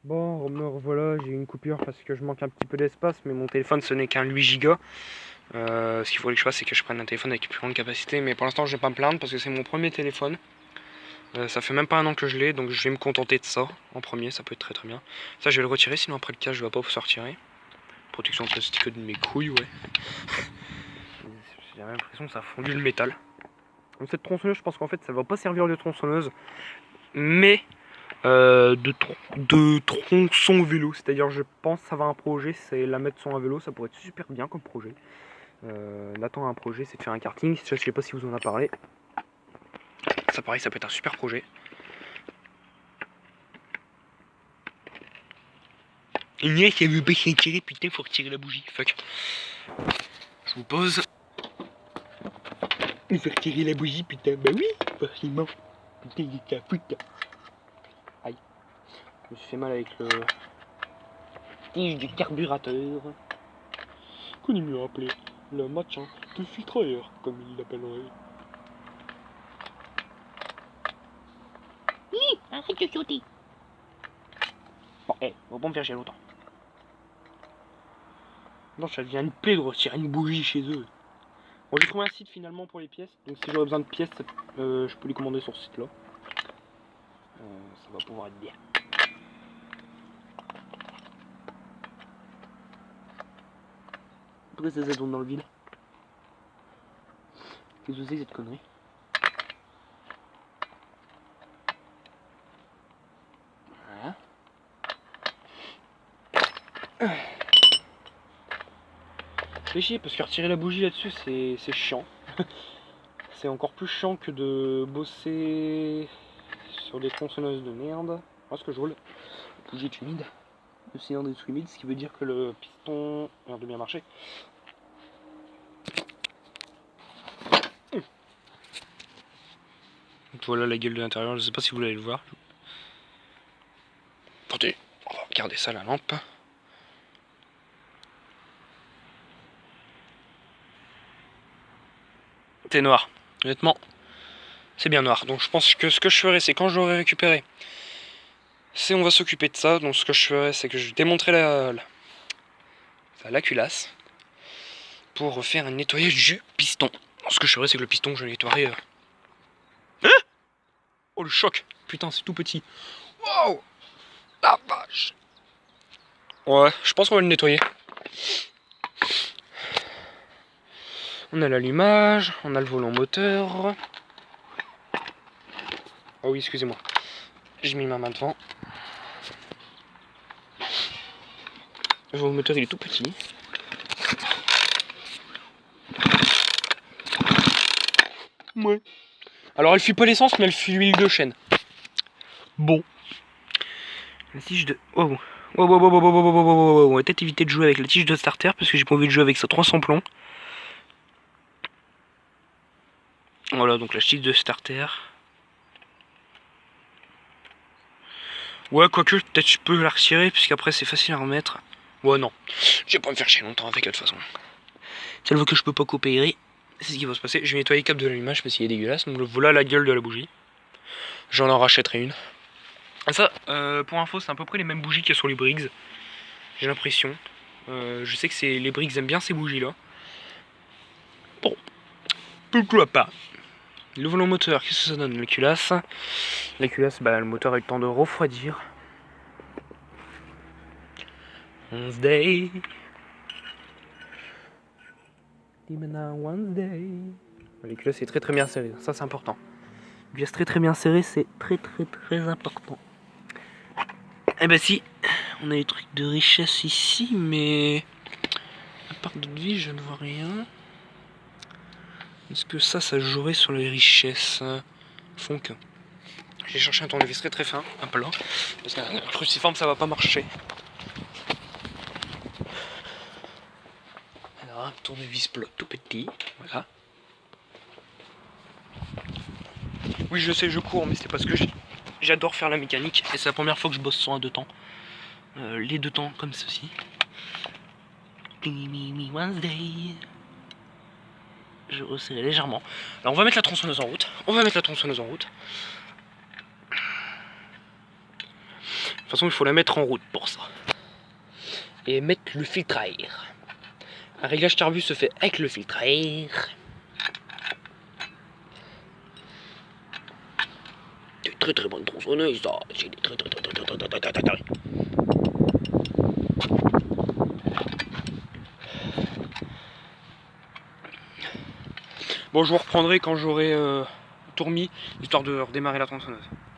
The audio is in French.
Bon, me revoilà, j'ai eu une coupure parce que je manque un petit peu d'espace, mais mon téléphone ce n'est qu'un 8 Go. Ce qu'il faudrait que je fasse, c'est que je prenne un téléphone avec plus grande capacité, mais pour l'instant je vais pas me plaindre parce que c'est mon premier téléphone. Ça fait même pas un an que je l'ai, donc je vais me contenter de ça en premier, ça peut être très très bien. Ça je vais le retirer, sinon après le cas je vais pas pouvoir sortir. Protection plastique de mes couilles, ouais. J'ai l'impression que ça a fondu le métal. Donc cette tronçonneuse, je pense qu'en fait ça va pas servir de tronçonneuse, mais de tronçon vélo. C'est-à-dire, je pense que ça va un projet, c'est la mettre sur un vélo, ça pourrait être super bien comme projet. Nathan a un projet, c'est de faire un karting. Je sais pas si vous en a parlé. Ça pareil, ça peut être un super projet. Ignace, elle veut pas s'étirer, putain, faut retirer la bougie. Fuck. Je vous pose. Il faut retirer la bougie, putain. Bah oui, forcément. Putain, il est à foutre. Aïe. Je me suis fait mal avec le tige du carburateur. Qu'on est mieux appelé le machin de filtreur, comme il l'appellerait. Hi, arrête de sauter. Bon, on va pas me faire chier longtemps. Non, ça devient une plaie de retirer une bougie chez eux. Bon, j'ai trouvé un site finalement pour les pièces. Donc si j'aurais besoin de pièces, je peux les commander sur ce site-là. Ça va pouvoir être bien. Pourquoi ça tourne dans le vide? Qu'est-ce que c'est que cette connerie? Voilà. C'est chier parce que retirer la bougie là-dessus c'est chiant. C'est encore plus chiant que de bosser sur des tronçonneuses de merde. Parce que je roule, la bougie est humide. Le cylindre est humide, ce qui veut dire que le piston a l'air de bien marcher. Donc voilà la gueule de l'intérieur, je sais pas si vous allez le voir. Attendez, on va regarder ça la lampe. C'est noir, honnêtement, c'est bien noir. Donc je pense que ce que je ferai, c'est quand je l'aurai récupéré, on va s'occuper de ça. Donc ce que je ferai, c'est que je démonterai la culasse pour faire un nettoyage du piston. Donc, ce que je ferai, c'est que le piston, je le nettoierai. Hein? Oh le choc! Putain, c'est tout petit. Wow! La vache! Ouais, je pense qu'on va le nettoyer. On a l'allumage, on a le volant moteur. Oh oui, excusez-moi. J'ai mis ma main devant. Le volant moteur, il est tout petit. Ouais. Alors, elle fuit pas l'essence, mais elle fuit l'huile de chêne. Bon. La tige de... Oh. On va peut-être éviter de jouer avec la tige de starter parce que j'ai pas envie de jouer avec ça 300 plombs. Voilà, donc la tige de starter. Ouais, quoique, peut-être je peux la retirer puisqu'après c'est facile à remettre. Ouais, non. Je vais pas me faire chier longtemps avec elle de toute façon. Si elle veut que je peux pas coopérer, c'est ce qui va se passer. Je vais nettoyer le câble de l'allumage parce qu'il est dégueulasse. Donc voilà la gueule de la bougie. J'en rachèterai une. Et ça, pour info, c'est à peu près les mêmes bougies qu'il y a sur les Briggs. J'ai l'impression. Je sais que les Briggs aiment bien ces bougies-là. Bon, pourquoi pas. Le volant moteur, qu'est-ce que ça donne? La culasse. La culasse, bah, le moteur a eu le temps de refroidir. Wednesday. Wednesday. La culasse est très très bien serrée, ça c'est important. La culasse très très bien serrée, c'est très très très important. Eh ben si, on a des trucs de richesse ici, mais à part de vie, je ne vois rien. Est-ce que ça jouerait sur les richesses? Funk. J'ai cherché un tournevis très très fin, un plat, parce qu'un cruciforme ça va pas marcher. Alors un tournevis plat tout petit, voilà. Oui je sais, je cours, mais c'est parce que j'adore faire la mécanique, et c'est la première fois que je bosse sur un deux temps. Les deux temps comme ceci. Wednesday. Je resserrai légèrement. Alors on va mettre la tronçonneuse en route. De toute façon, il faut la mettre en route pour ça. Et mettre le filtre à air. Un réglage Tarbus se fait avec le filtre à air. C'est très très bonne tronçonneuse, ça. C'est des très. Bon, je vous reprendrai quand j'aurai tout remis, histoire de redémarrer la tronçonneuse.